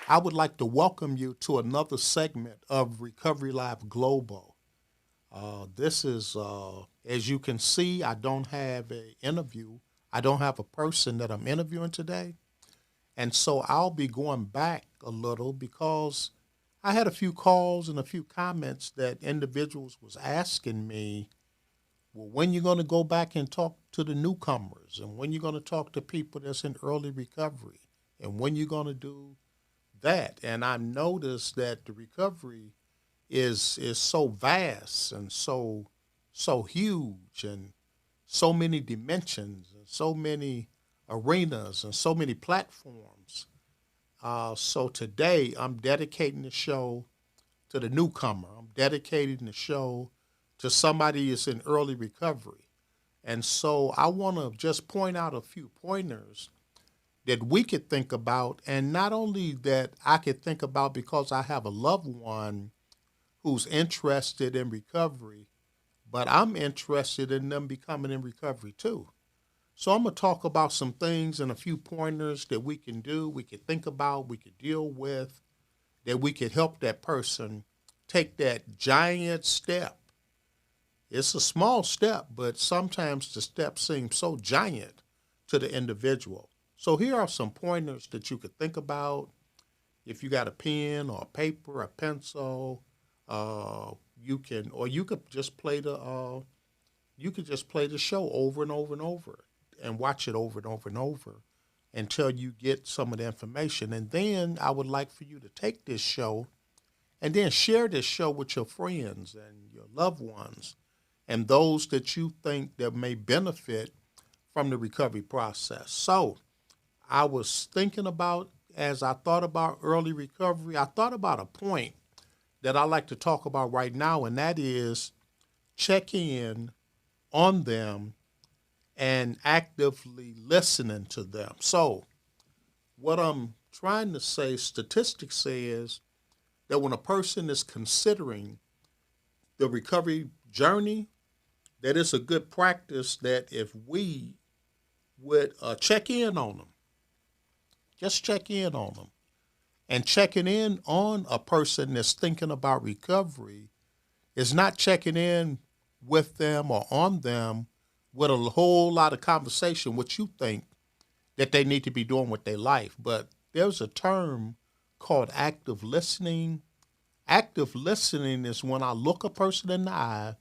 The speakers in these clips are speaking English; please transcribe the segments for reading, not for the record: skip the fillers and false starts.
I would like to welcome you to another segment of Recovery Live Global. This is, as you can see, I don't have an interview. I don't have a person that I'm interviewing today. And so I'll be going back a little because I had a few calls and a few comments that individuals was asking me, well, when you going to go back and talk to the newcomers and when you going to talk to people that's in early recovery and when you going to do that. And I noticed that the recovery is so vast and so huge and so many dimensions and so many arenas and so many platforms. So today I'm dedicating the show to the newcomer. I'm dedicating the show to somebody that's in early recovery. And so I want to just point out a few pointers that we could think about, and not only that I could think about because I have a loved one who's interested in recovery, but I'm interested in them becoming in recovery too. So I'm going to talk about some things and a few pointers that we can do, we could think about, we could deal with, that we could help that person take that giant step. It's a small step, but sometimes the step seems so giant to the individual. So here are some pointers that you could think about. If you got a pen or a paper, a pencil, you can, or you could just play the show over and over and over, and watch it over and over and over until you get some of the information. And then I would like for you to take this show and then share this show with your friends and your loved ones and those that you think that may benefit from the recovery process. So I was thinking about, as I thought about early recovery, I thought about a point that I like to talk about right now, and that is check in on them and actively listening to them. So, what I'm trying to say, statistics says that when a person is considering the recovery journey, that it's a good practice that if we would check in on them, just check in on them. And checking in on a person that's thinking about recovery is not checking in with them or on them with a whole lot of conversation, what you think that they need to be doing with their life. But there's a term called active listening. Active listening is when I look a person in the eye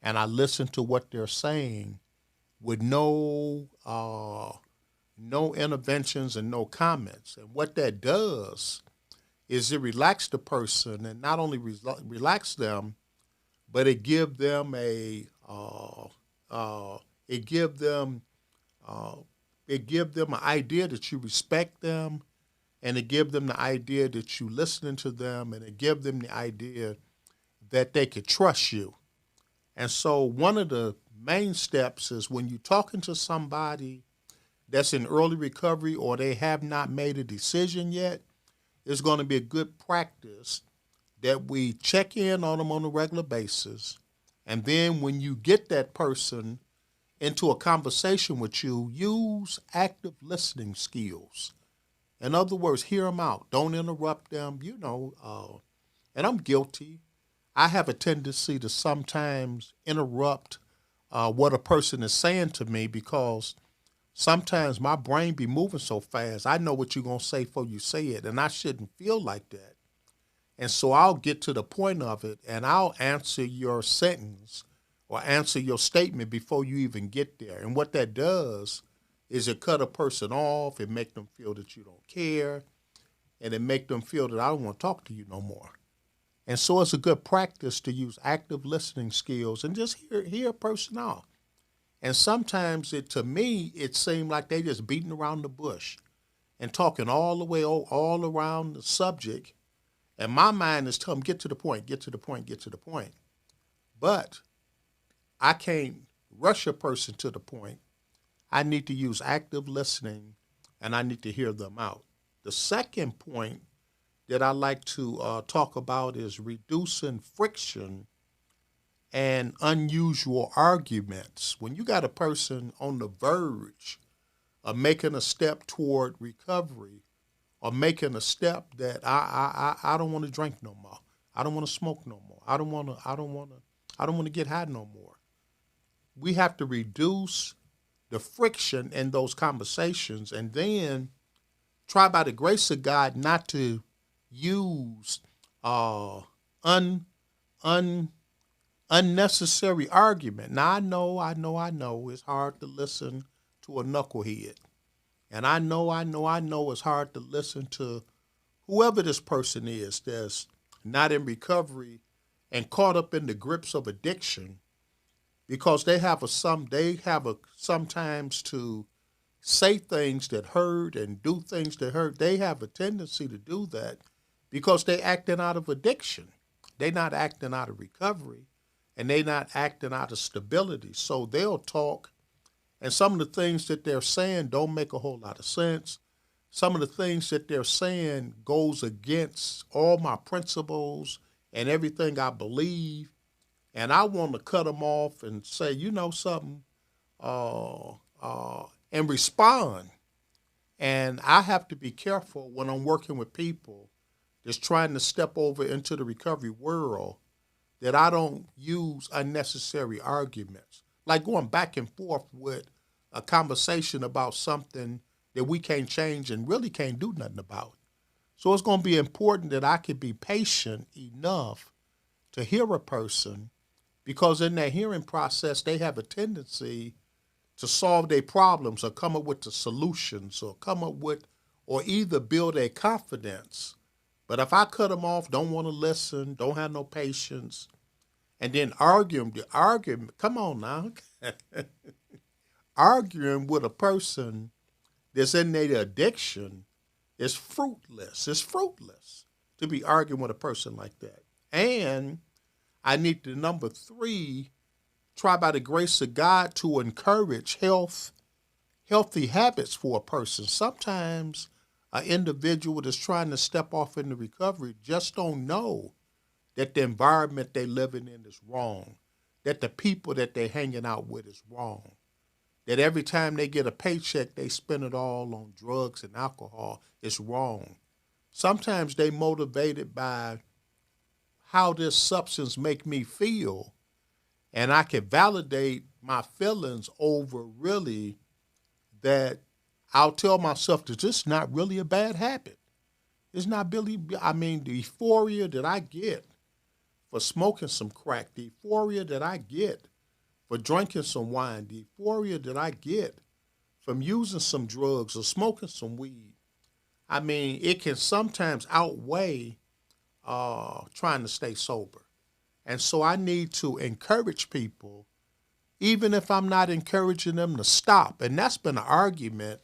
and I listen to what they're saying with no interventions and no comments. And what that does is it relax the person and not only relax them, but it give them it give them uh, it give them an idea that you respect them, and it give them the idea that you listening to them, and it give them the idea that they could trust you. And so one of the main steps is when you're talking to somebody that's in early recovery or they have not made a decision yet, it's going to be a good practice that we check in on them on a regular basis. And then when you get that person into a conversation with you, use active listening skills. In other words, hear them out. Don't interrupt them. And I'm guilty. I have a tendency to sometimes interrupt what a person is saying to me because sometimes my brain be moving so fast. I know what you're going to say before you say it, and I shouldn't feel like that. And so I'll get to the point of it and I'll answer your sentence or answer your statement before you even get there. And what that does is it cut a person off, it make them feel that you don't care, and it make them feel that I don't want to talk to you no more. And so it's a good practice to use active listening skills and just hear a person out. And sometimes to me it seemed like they just beating around the bush and talking all the way all around the subject. And my mind is telling them, get to the point, get to the point, get to the point. But I can't rush a person to the point. I need to use active listening and I need to hear them out. The second point that I like to talk about is reducing friction and unusual arguments. When you got a person on the verge of making a step toward recovery, or making a step that I don't want to drink no more. I don't want to smoke no more. I don't want to get high no more. We have to reduce the friction in those conversations and then try by the grace of God not to use uh, un, un, unnecessary argument. Now I know it's hard to listen to a knucklehead. And I know it's hard to listen to whoever this person is that's not in recovery and caught up in the grips of addiction because they have a sometimes to say things that hurt and do things that hurt. They have a tendency to do that because they acting out of addiction. They not acting out of recovery and they not acting out of stability. So they'll talk and some of the things that they're saying don't make a whole lot of sense. Some of the things that they're saying goes against all my principles and everything I believe. And I want to cut them off and say, you know something, and respond. And I have to be careful when I'm working with people that's trying to step over into the recovery world that I don't use unnecessary arguments, like going back and forth with a conversation about something that we can't change and really can't do nothing about. So it's going to be important that I can be patient enough to hear a person because in that hearing process, they have a tendency to solve their problems or come up with the solutions or come up with or either build a confidence. But if I cut them off, don't want to listen, don't have no patience, and then arguing, come on now, arguing with a person that's in their addiction is fruitless. It's fruitless to be arguing with a person like that. And I need to, number 3, try by the grace of God to encourage healthy habits for a person. Sometimes an individual that's trying to step off into recovery just don't know that the environment they're living in is wrong, that the people that they're hanging out with is wrong, that every time they get a paycheck, they spend it all on drugs and alcohol. It's wrong. Sometimes they motivated by how this substance make me feel, and I can validate my feelings over really that I'll tell myself that this is not really a bad habit. It's not really, I mean, the euphoria that I get for smoking some crack, the euphoria that I get for drinking some wine, the euphoria that I get from using some drugs or smoking some weed, I mean, it can sometimes outweigh trying to stay sober. And so I need to encourage people, even if I'm not encouraging them to stop. And that's been an argument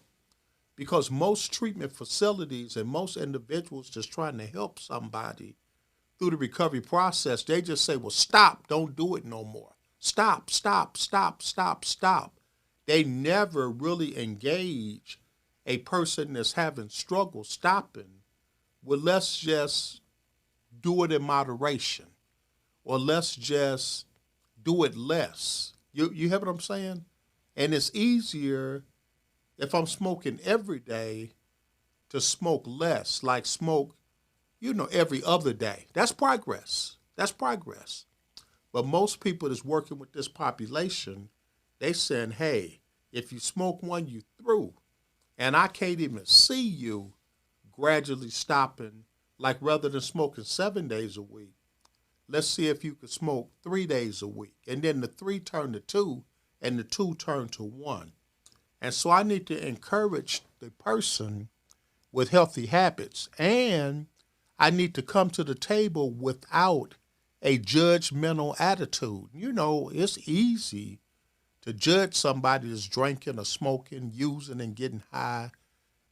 because most treatment facilities and most individuals just trying to help somebody through the recovery process, they just say, well, stop, don't do it no more. Stop, stop, stop, stop, stop. They never really engage a person that's having struggle stopping with let's just do it in moderation or let's just do it less. You have what I'm saying? And it's easier if I'm smoking every day to smoke less, like smoke, every other day. That's progress. That's progress. But most people that's working with this population, they saying, hey, if you smoke one, you through. And I can't even see you gradually stopping, like rather than smoking 7 days a week, let's see if you could smoke 3 days a week. And then the 3 turn to 2 and the 2 turn to 1. And so I need to encourage the person with healthy habits. And I need to come to the table without a judgmental attitude. It's easy to judge somebody that's drinking or smoking, using and getting high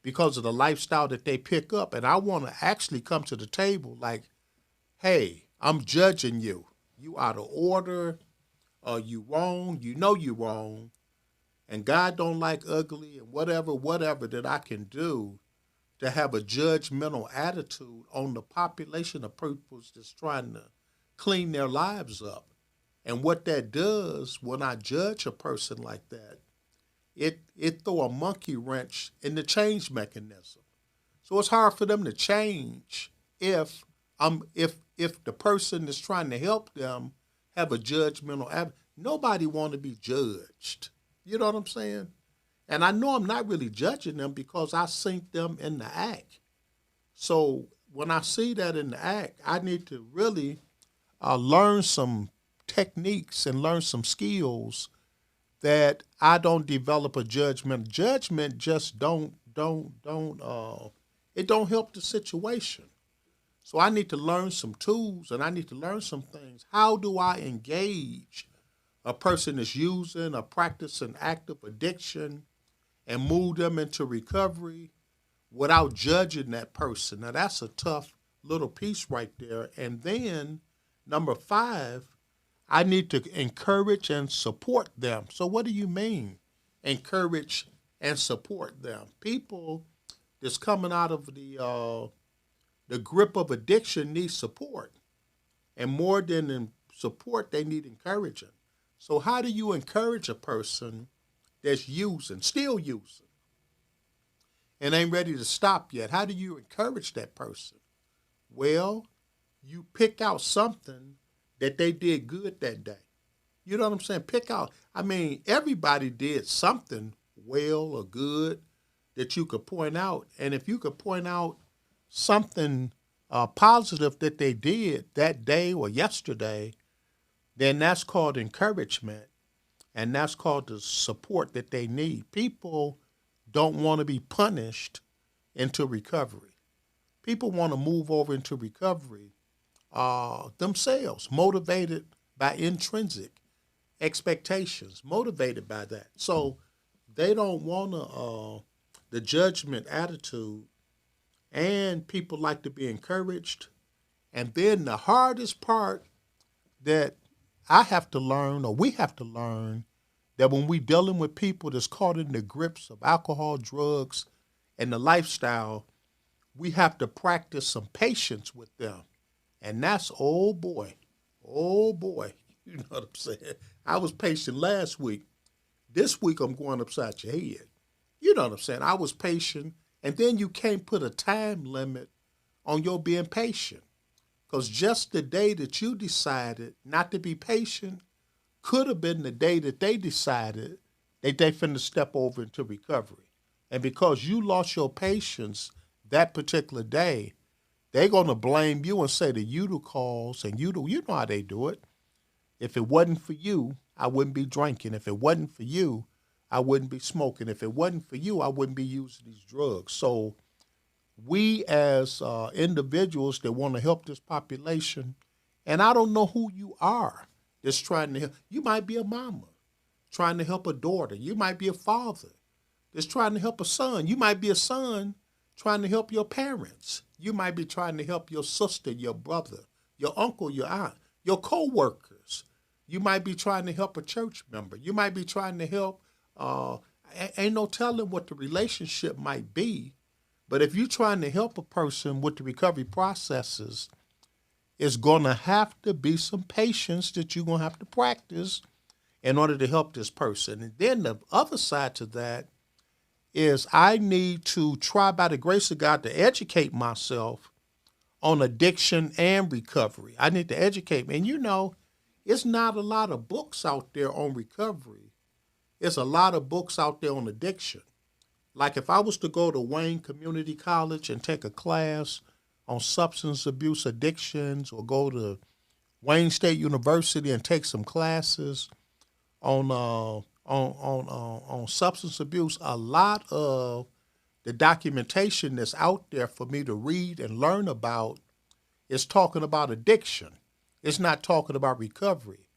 because of the lifestyle that they pick up. And I want to actually come to the table like, hey, I'm judging you. You out of order, you wrong, you wrong, and God don't like ugly and whatever that I can do to have a judgmental attitude on the population of people that's trying to clean their lives up. And what that does when I judge a person like that, it throw a monkey wrench in the change mechanism. So it's hard for them to change if the person that's trying to help them have a judgmental attitude. Nobody want to be judged. You know what I'm saying? And I know I'm not really judging them because I seen them in the act. So when I see that in the act, I need to really learn some techniques and learn some skills that I don't develop a judgment. Judgment just it don't help the situation. So I need to learn some tools and I need to learn some things. How do I engage a person that's using or practicing active addiction and move them into recovery without judging that person? Now that's a tough little piece right there. And then number 5, I need to encourage and support them. So what do you mean? Encourage and support them. People that's coming out of the grip of addiction need support. And more than support, they need encouragement. So how do you encourage a person that's using, still using, and ain't ready to stop yet? How do you encourage that person? Well, you pick out something that they did good that day. You know what I'm saying? Pick out. I mean, everybody did something well or good that you could point out. And if you could point out something positive that they did that day or yesterday, then that's called encouragement. And that's called the support that they need. People don't want to be punished into recovery. People want to move over into recovery themselves, motivated by intrinsic expectations, motivated by that. So they don't want the judgment attitude, and people like to be encouraged. And then the hardest part that I have to learn, or we have to learn, that when we dealing with people that's caught in the grips of alcohol, drugs, and the lifestyle, we have to practice some patience with them. And that's, oh boy, you know what I'm saying? I was patient last week. This week I'm going upside your head. You know what I'm saying? I was patient, and then you can't put a time limit on your being patient. Because just the day that you decided not to be patient could have been the day that they decided that they finna step over into recovery. And because you lost your patience that particular day, they're going to blame you and say that you the cause, and you know how they do it. If it wasn't for you, I wouldn't be drinking. If it wasn't for you, I wouldn't be smoking. If it wasn't for you, I wouldn't be using these drugs. So we as individuals that want to help this population, and I don't know who you are that's trying to help. You might be a mama trying to help a daughter. You might be a father that's trying to help a son. You might be a son trying to help your parents. You might be trying to help your sister, your brother, your uncle, your aunt, your co-workers. You might be trying to help a church member. You might be trying to help, ain't no telling what the relationship might be. But if you're trying to help a person with the recovery processes, it's going to have to be some patience that you're going to have to practice in order to help this person. And then the other side to that is I need to try, by the grace of God, to educate myself on addiction and recovery. I need to educate me. And you know, it's not a lot of books out there on recovery. It's a lot of books out there on addiction. Like if I was to go to Wayne Community College and take a class on substance abuse addictions, or go to Wayne State University and take some classes on substance abuse, a lot of the documentation that's out there for me to read and learn about is talking about addiction. It's not talking about recovery.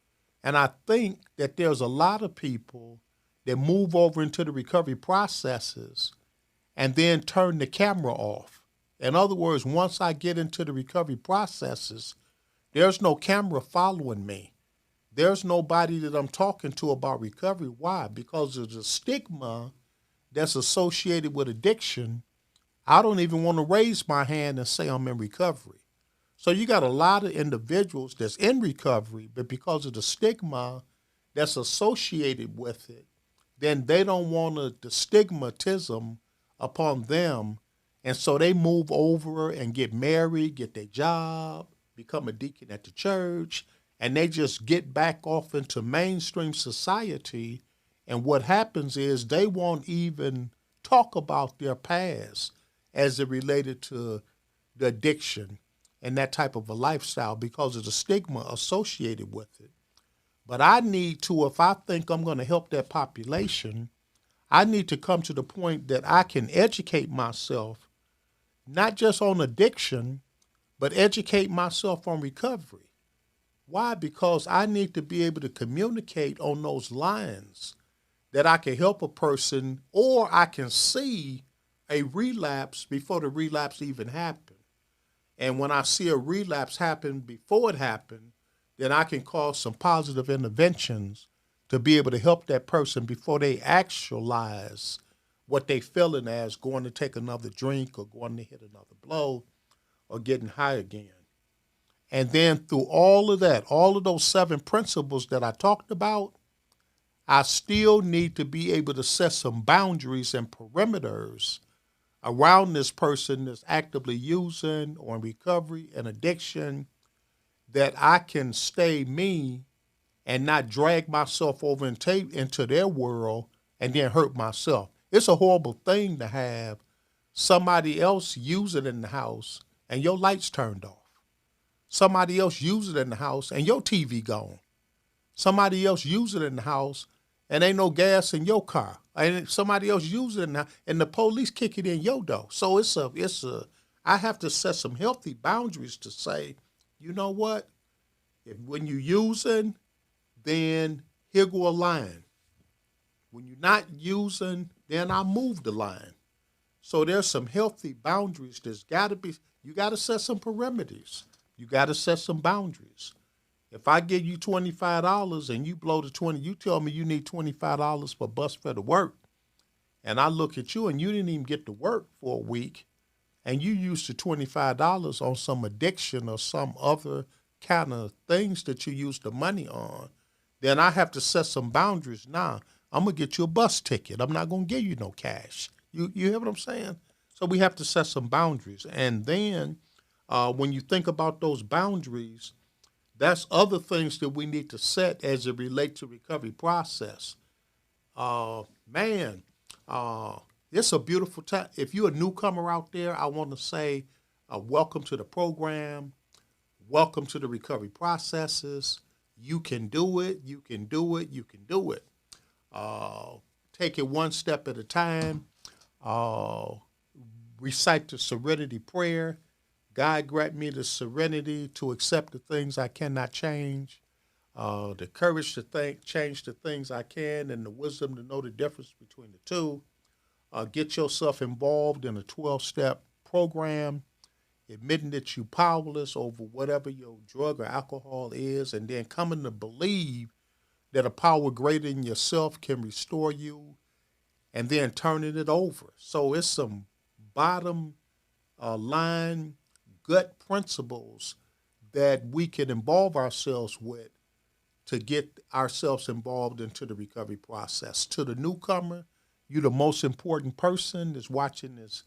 And I think that there's a lot of people that move over into the recovery processes and then turn the camera off. In other words, once I get into the recovery processes, there's no camera following me. There's nobody that I'm talking to about recovery. Why? Because of the stigma that's associated with addiction. I don't even want to raise my hand and say I'm in recovery. So you got a lot of individuals that's in recovery, but because of the stigma that's associated with it, then they don't want the stigmatism upon them And so they move over and get married, get their job, become a deacon at the church, and they just get back off into mainstream society. And what happens is they won't even talk about their past as it related to the addiction and that type of a lifestyle because of the stigma associated with it. But I need to, if I think I'm going to help that population, I need to come to the point that I can educate myself, not just on addiction, but educate myself on recovery. Why? Because I need to be able to communicate on those lines that I can help a person or I can see a relapse before the relapse even happened. And when I see a relapse happen before it happened, then I can cause some positive interventions to be able to help that person before they actualize what they feeling as going to take another drink or going to hit another blow or getting high again. And then through all of that, all of those 7 principles that I talked about, I still need to be able to set some boundaries and perimeters around this person that's actively using or in recovery and addiction that I can stay me and not drag myself over into their world and then hurt myself. It's a horrible thing to have somebody else use it in the house and your lights turned off. Somebody else use it in the house and your TV gone. Somebody else use it in the house and ain't no gas in your car. And somebody else use it and the police kick it in your door. So I have to set some healthy boundaries to say, you know what? When you're using, then here go a line. When you're not using, then I move the line. So there's some healthy boundaries. You got to set some perimeters. You got to set some boundaries. If I give you $25 and you blow the 20, you tell me you need $25 for bus fare to work, and I look at you and you didn't even get to work for a week, and you used the $25 on some addiction or some other kind of things that you use the money on, then I have to set some boundaries. Now, I'm going to get you a bus ticket. I'm not going to give you no cash. You hear what I'm saying? So we have to set some boundaries. And then when you think about those boundaries, that's other things that we need to set as it relates to recovery process. Man, it's a beautiful time. If you're a newcomer out there, I want to say welcome to the program. Welcome to the recovery processes. You can do it. You can do it. You can do it. Take it one step at a time. Recite the serenity prayer. God grant me the serenity to accept the things I cannot change, the courage to change the things I can, and the wisdom to know the difference between the two. Get yourself involved in a 12-step program, admitting that you're powerless over whatever your drug or alcohol is, and then coming to believe that a power greater than yourself can restore you, and then turning it over. So it's some bottom line gut principles that we can involve ourselves with to get ourselves involved into the recovery process. To the newcomer, you're the most important person that's watching this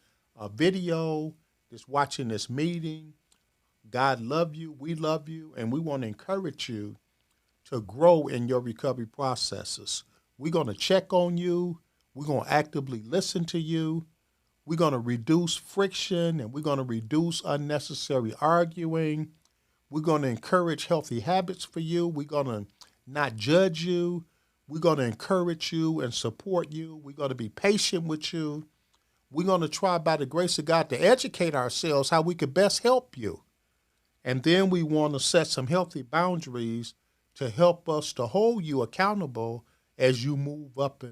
video, that's watching this meeting. God love you, we love you, and we want to encourage you to grow in your recovery processes. We're going to check on you. We're going to actively listen to you. We're going to reduce friction, and we're going to reduce unnecessary arguing. We're going to encourage healthy habits for you. We're going to not judge you. We're going to encourage you and support you. We're going to be patient with you. We're going to try, by the grace of God, to educate ourselves how we could best help you. And then we want to set some healthy boundaries to help us to hold you accountable as you move up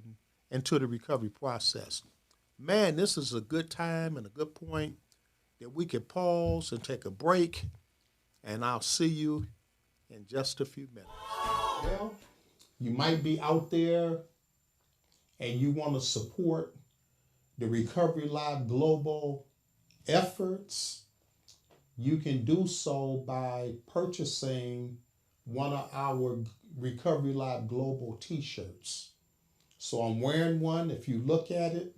into the recovery process. Man, this is a good time and a good point that we could pause and take a break, and I'll see you in just a few minutes. Well, you might be out there and you want to support the Recovery Live Global efforts. You can do so by purchasing one of our Recovery Live Global t-shirts. So I'm wearing one. If you look at it,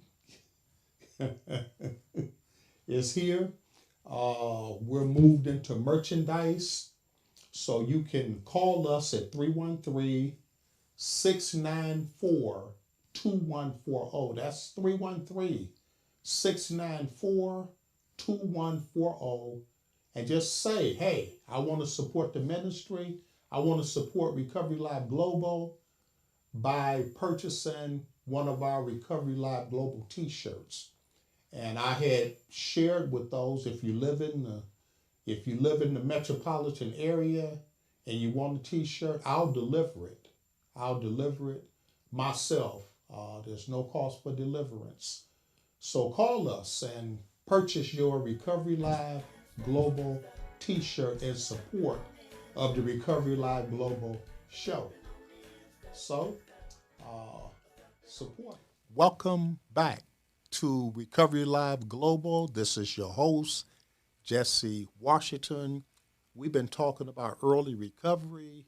is here. We're moved into merchandise. So you can call us at 313-694-2140. That's 313-694-2140. And just say, hey, I want to support the ministry. I want to support Recovery Live Global by purchasing one of our Recovery Live Global t-shirts. And I had shared with those, if you live in the metropolitan area and you want a t-shirt, I'll deliver it. I'll deliver it myself. There's no cost for deliverance. So call us and purchase your Recovery Live Global t-shirt in support of the Recovery Live Global show. So, support. Welcome back to Recovery Live Global. This is your host, Jesse Washington. We've been talking about early recovery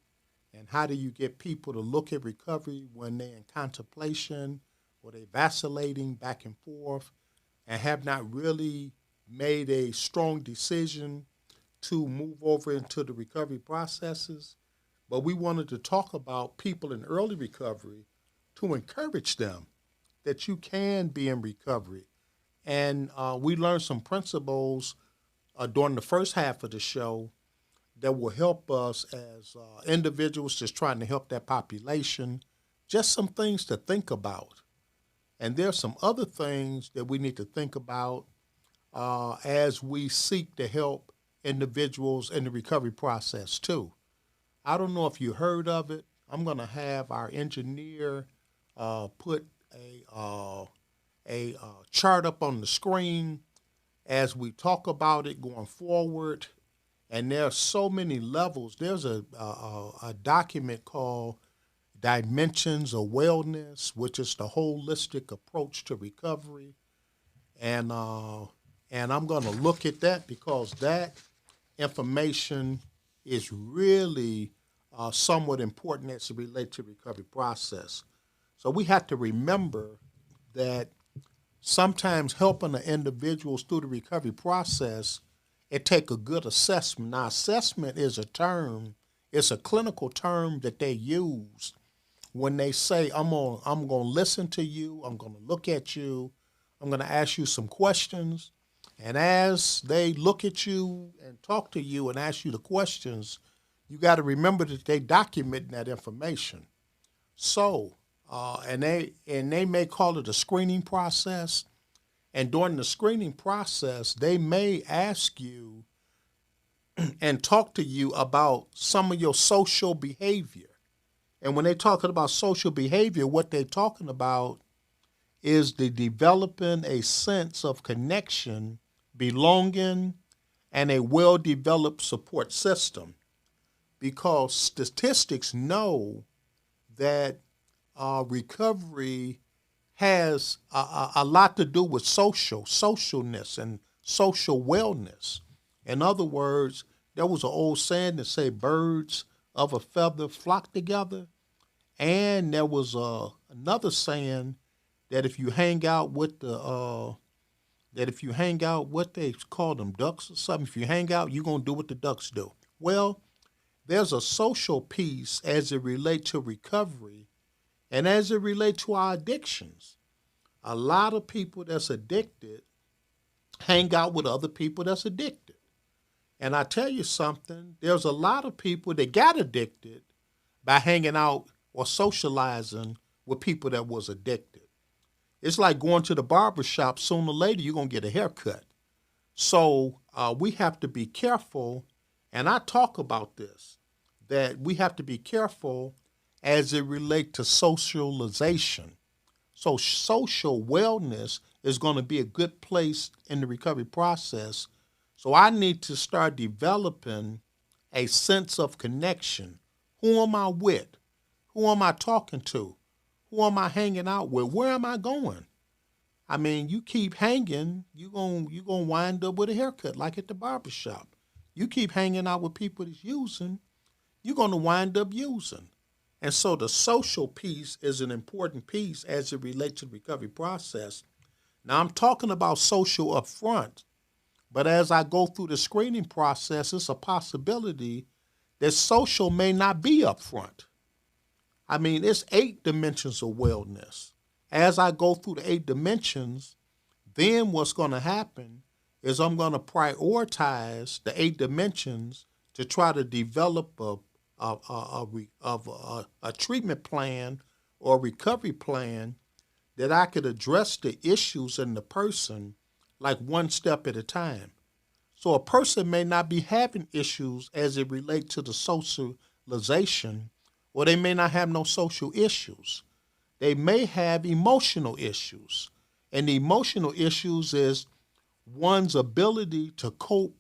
and how do you get people to look at recovery when they're in contemplation or they're vacillating back and forth and have not really made a strong decision to move over into the recovery processes. But we wanted to talk about people in early recovery to encourage them that you can be in recovery. And we learned some principles during the first half of the show that will help us as individuals just trying to help that population. Just some things to think about. And there's some other things that we need to think about as we seek to help individuals in the recovery process too. I don't know if you heard of it. I'm going to have our engineer put a chart up on the screen as we talk about it going forward. And there are so many levels. There's a document called Dimensions of Wellness, which is the holistic approach to recovery. And I'm going to look at that because that information is really somewhat important as it relates to the recovery process. So we have to remember that sometimes helping the individuals through the recovery process, it take a good assessment. Now, assessment is a term, it's a clinical term that they use when they say, I'm gonna listen to you, I'm gonna look at you, I'm gonna ask you some questions. And as they look at you and talk to you and ask you the questions, you got to remember that they document that information. So, and they may call it a screening process. And during the screening process, they may ask you and talk to you about some of your social behavior. And when they're talking about social behavior, what they're talking about is the developing a sense of connection, belonging, and a well-developed support system. Because statistics know that recovery has a lot to do with socialness, and social wellness. In other words, there was an old saying that say birds of a feather flock together. And there was another saying that if you hang out with what they call them ducks or something, if you hang out, you're going to do what the ducks do. Well, there's a social piece as it relates to recovery and as it relates to our addictions. A lot of people that's addicted hang out with other people that's addicted. And I tell you something, there's a lot of people that got addicted by hanging out or socializing with people that was addicted. It's like going to the barber shop. Sooner or later, you're going to get a haircut. So we have to be careful, and I talk about this, that we have to be careful as it relates to socialization. So social wellness is going to be a good place in the recovery process. So I need to start developing a sense of connection. Who am I with? Who am I talking to? Who am I hanging out with? Where am I going? I mean, you keep hanging, you're gonna wind up with a haircut like at the barbershop. You keep hanging out with people that's using, you're going to wind up using. And so the social piece is an important piece as it relates to the recovery process. Now, I'm talking about social up front, But as I go through the screening process, it's a possibility that social may not be up front. I mean, it's 8 dimensions of wellness. As I go through the 8 dimensions, then what's going to happen is I'm going to prioritize the 8 dimensions to try to develop a treatment plan or a recovery plan that I could address the issues in the person like one step at a time. So a person may not be having issues as it relates to the socialization, or they may not have no social issues. They may have emotional issues. And the emotional issues is one's ability to cope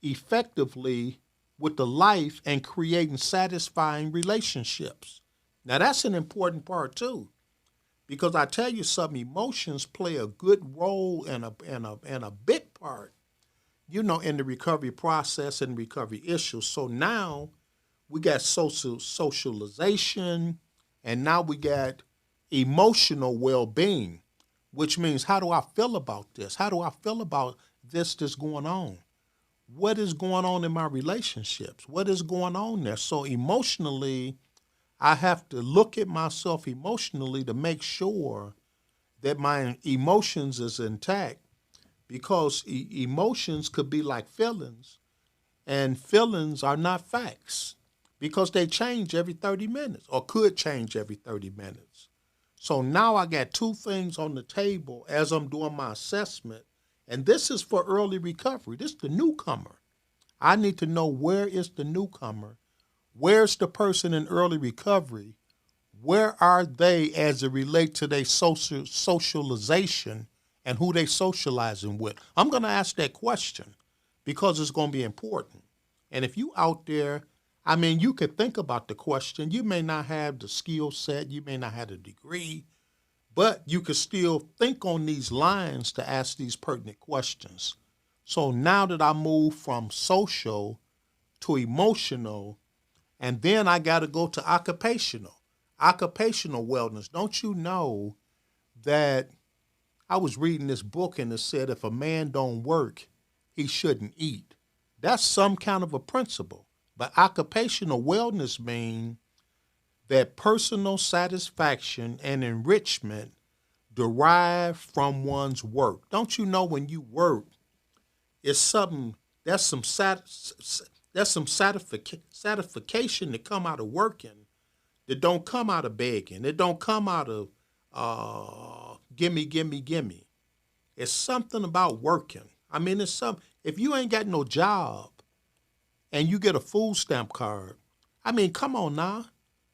effectively with the life and creating satisfying relationships. Now that's an important part too, because I tell you something, emotions play a good role and a big part, in the recovery process and recovery issues. So now we got socialization, and now we got emotional well-being, which means how do I feel about this? How do I feel about this that's going on? What is going on in my relationships? What is going on there? So emotionally, I have to look at myself emotionally to make sure that my emotions is intact, because emotions could be like feelings, and feelings are not facts because they change every 30 minutes or could change every 30 minutes. So now I got two things on the table as I'm doing my assessment, and this is for early recovery. This is the newcomer. I need to know, where is the newcomer? Where's the person in early recovery? Where are they as it relates to their socialization and who they socializing with? I'm going to ask that question because it's going to be important. And if you out there, I mean, you could think about the question. You may not have the skill set, you may not have the degree, but you could still think on these lines to ask these pertinent questions. So now that I move from social to emotional, and then I got to go to occupational wellness. Don't you know that I was reading this book and it said if a man don't work, he shouldn't eat. That's some kind of a principle. But occupational wellness means that personal satisfaction and enrichment derive from one's work. Don't you know when you work, it's something, that's some satisfaction that come out of working that don't come out of begging. It don't come out of gimme, gimme, gimme. It's something about working. I mean, if you ain't got no job and you get a food stamp card, I mean, come on now.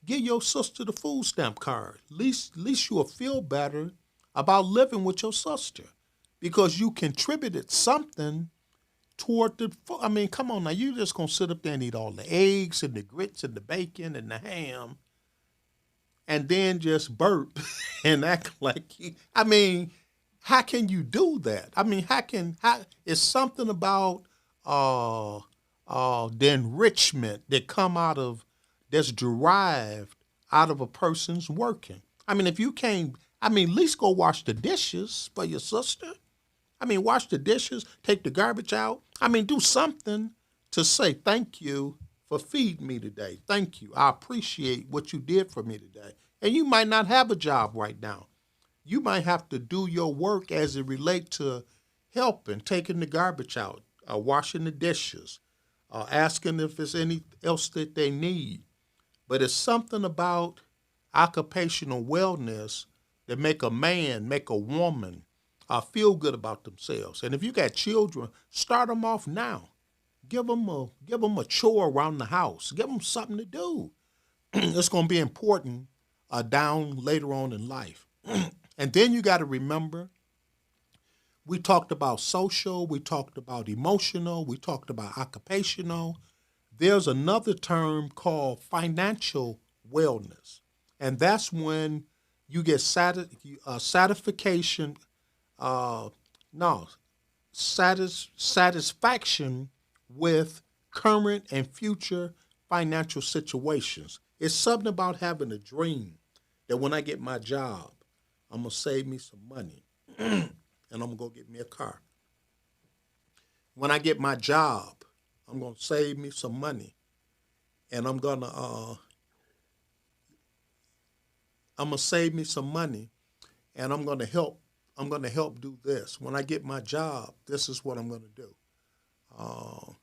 Give your sister the food stamp card. At least you'll feel better about living with your sister because you contributed something toward the food. I mean, come on now. You just going to sit up there and eat all the eggs and the grits and the bacon and the ham and then just burp and act like I mean, how can you do that? I mean, it's something about the enrichment that's derived out of a person's working. I mean, if you can't, I mean, at least go wash the dishes for your sister. I mean, wash the dishes, take the garbage out. I mean, do something to say thank you for feeding me today. Thank you. I appreciate what you did for me today. And you might not have a job right now. You might have to do your work as it relates to helping, taking the garbage out, washing the dishes, asking if there's anything else that they need. But it's something about occupational wellness that make a man, make a woman feel good about themselves. And if you got children, start them off now. Give them a chore around the house. Give them something to do. It's going to be important down later on in life. And then you got to remember, we talked about social, we talked about emotional, we talked about occupational. There's another term called financial wellness. And that's when you get satisfaction with current and future financial situations. It's something about having a dream that when I get my job, I'm going to save me some money and I'm going to go get me a car. when I get my job, I'm going to save me some money, and I'm gonna save me some money, and I'm going to help do this. When I get my job, this is what I'm going to do. Uh,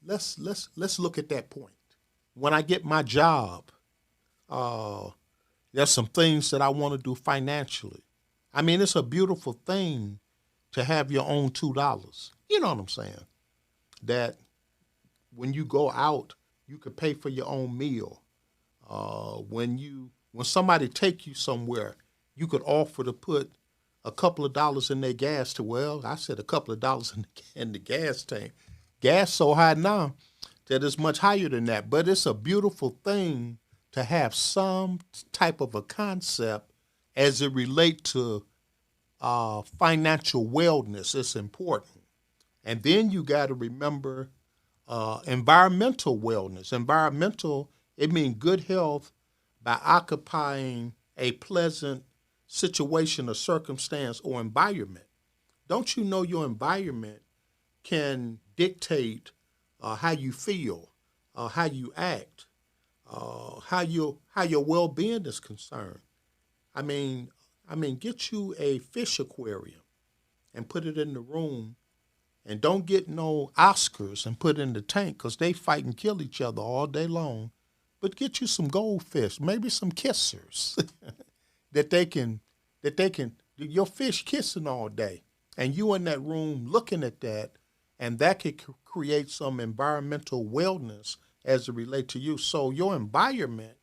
let's look at that point. When I get my job, uh, there's some things that I want to do financially. I mean, it's a beautiful thing to have your own $2. You know what I'm saying? That when you go out, you could pay for your own meal. When somebody take you somewhere, you could offer to put a couple of dollars in their gas to, well, I said a couple of dollars in the gas tank. Gas so high now that it's much higher than that. But it's a beautiful thing to have some type of a concept as it relates to financial wellness. It's important. And then you got to remember environmental wellness. Environmental, it means good health by occupying a pleasant situation or circumstance or environment. Don't you know your environment can dictate how you feel, how you act, how your well-being is concerned? I mean, get you a fish aquarium and put it in the room, and don't get no Oscars and put it in the tank because they fight and kill each other all day long. But get you some goldfish, maybe some kissers that they can your fish kissing all day, and you in that room looking at that, and that could create some environmental wellness as it relates to you. So your environment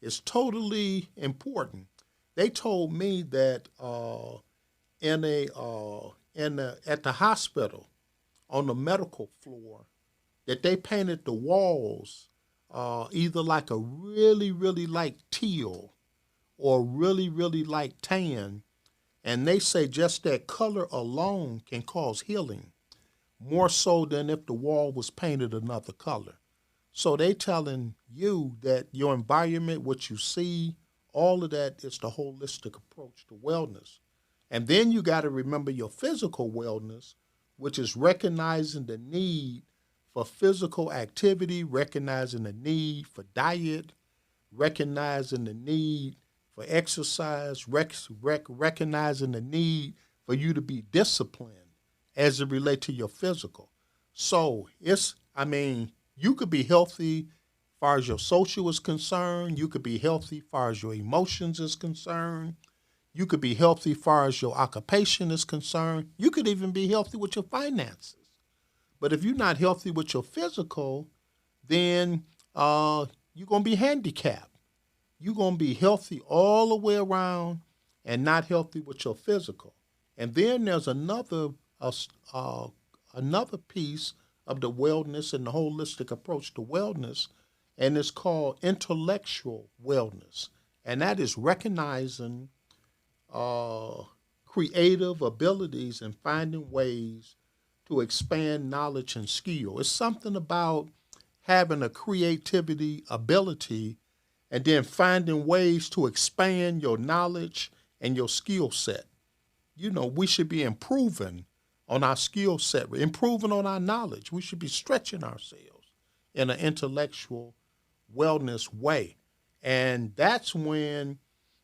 is totally important. They told me that at the hospital on the medical floor that they painted the walls either like a really, really light teal or really, really light tan. And they say just that color alone can cause healing, more so than if the wall was painted another color. So they telling you that your environment, what you see, all of that is the holistic approach to wellness. And then you got to remember your physical wellness, which is recognizing the need for physical activity, recognizing the need for diet, recognizing the need for exercise, recognizing the need for you to be disciplined as it relates to your physical. So you could be healthy as far as your social is concerned. You could be healthy as far as your emotions is concerned. You could be healthy as far as your occupation is concerned. You could even be healthy with your finances. But if you're not healthy with your physical, then you're going to be handicapped. You're going to be healthy all the way around and not healthy with your physical. And then there's another piece of the wellness and the holistic approach to wellness, and it's called intellectual wellness. And that is recognizing creative abilities and finding ways to expand knowledge and skill. It's something about having a creativity ability and then finding ways to expand your knowledge and your skill set. You know, we should be improving on our skill set, improving on our knowledge. We should be stretching ourselves in an intellectual wellness way. And that's when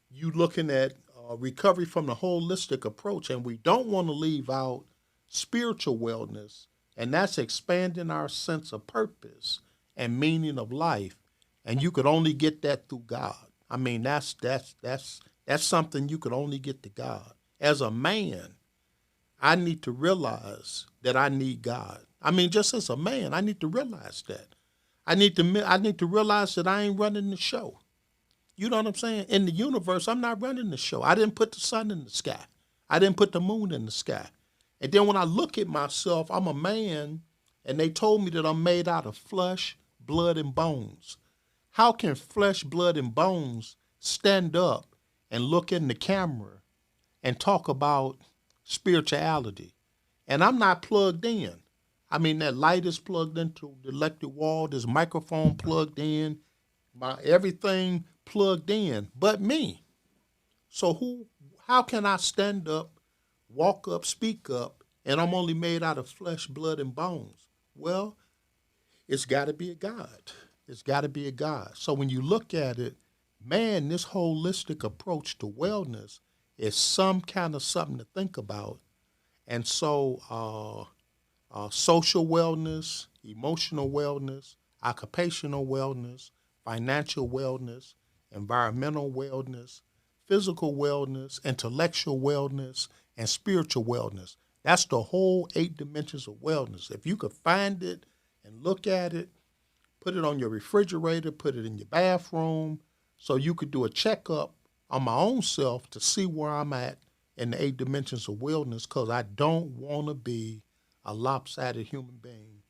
you're looking at recovery from the holistic approach. And we don't want to leave out spiritual wellness, and that's expanding our sense of purpose and meaning of life. And you could only get that through God. I mean, that's something you could only get to God. As a man, I need to realize that I need God. I mean, just as a man, I need to realize that. I need to realize that I ain't running the show. You know what I'm saying? In the universe, I'm not running the show. I didn't put the sun in the sky. I didn't put the moon in the sky. And then when I look at myself, I'm a man, and they told me that I'm made out of flesh, blood, and bones. How can flesh, blood, and bones stand up and look in the camera and talk about spirituality? And I'm not plugged in. I mean, that light is plugged into the electric wall, this microphone plugged in, my everything plugged in, but me. So how can I stand up walk up, speak up, and I'm only made out of flesh, blood, and bones. Well, it's got to be a God. It's got to be a God. So when you look at it, man, this holistic approach to wellness is some kind of something to think about. And so social wellness, emotional wellness, occupational wellness, financial wellness, environmental wellness, physical wellness, intellectual wellness, and spiritual wellness. That's the whole 8 dimensions of wellness. If you could find it and look at it, put it on your refrigerator, put it in your bathroom, so you could do a checkup on my own self to see where I'm at in the 8 dimensions of wellness, because I don't want to be a lopsided human being.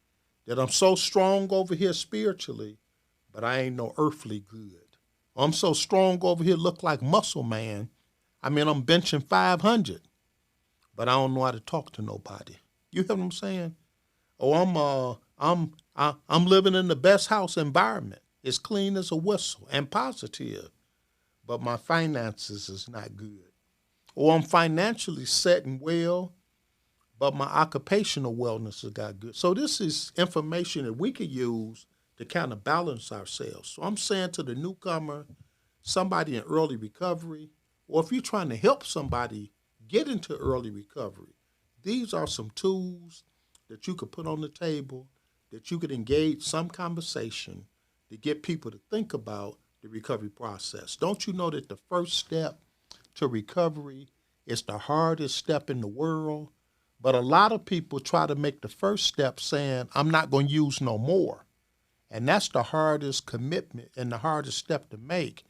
That I'm so strong over here spiritually, but I ain't no earthly good. I'm so strong over here, look like Muscle Man. I mean, I'm benching 500, but I don't know how to talk to nobody. You hear what I'm saying? Oh, I'm living in the best house environment. It's clean as a whistle and positive, but my finances is not good. Or I'm financially set and well, but my occupational wellness has got good. So this is information that we could use to kind of balance ourselves. So I'm saying to the newcomer, somebody in early recovery, or if you're trying to help somebody get into early recovery, these are some tools that you could put on the table, that you could engage some conversation to get people to think about the recovery process. Don't you know that the first step to recovery is the hardest step in the world? But a lot of people try to make the first step saying, I'm not going to use no more. And that's the hardest commitment and the hardest step to make.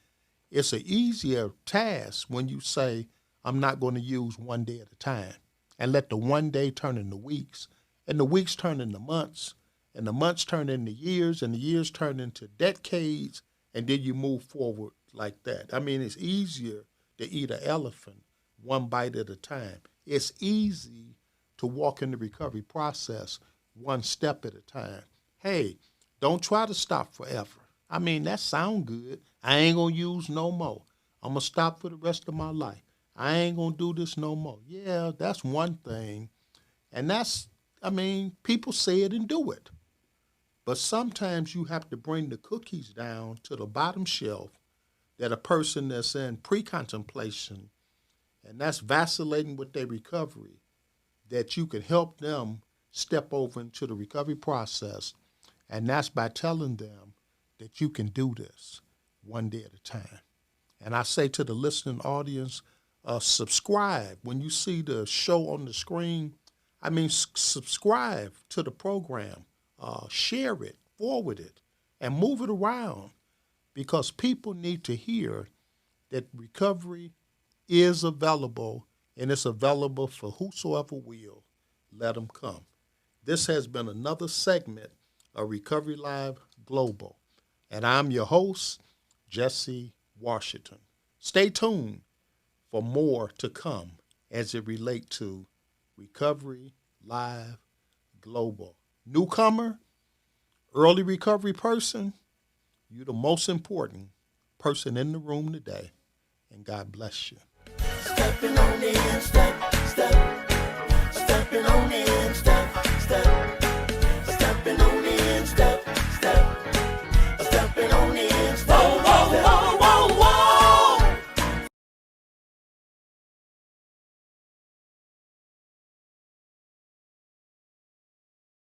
It's an easier task when you say, I'm not going to use one day at a time, and let the one day turn into weeks, and the weeks turn into months, and the months turn into years, and the years turn into decades, and then you move forward like that. I mean, it's easier to eat an elephant one bite at a time. It's easy to walk in the recovery process one step at a time. Hey, don't try to stop forever. I mean, that sound good. I ain't going to use no more. I'm going to stop for the rest of my life. I ain't going to do this no more. Yeah, that's one thing. And people say it and do it. But sometimes you have to bring the cookies down to the bottom shelf, that a person that's in pre-contemplation and that's vacillating with their recovery, that you can help them step over into the recovery process. And that's by telling them that you can do this one day at a time. And I say to the listening audience, subscribe. When you see the show on the screen, subscribe to the program, share it, forward it, and move it around, because people need to hear that recovery is available, and it's available for whosoever will. Let them come. This has been another segment of Recovery Live Global, and I'm your host, Jesse Washington. Stay tuned for more to come as it relates to Recovery Live Global. Newcomer, early recovery person, you're the most important person in the room today, and God bless you. Stepping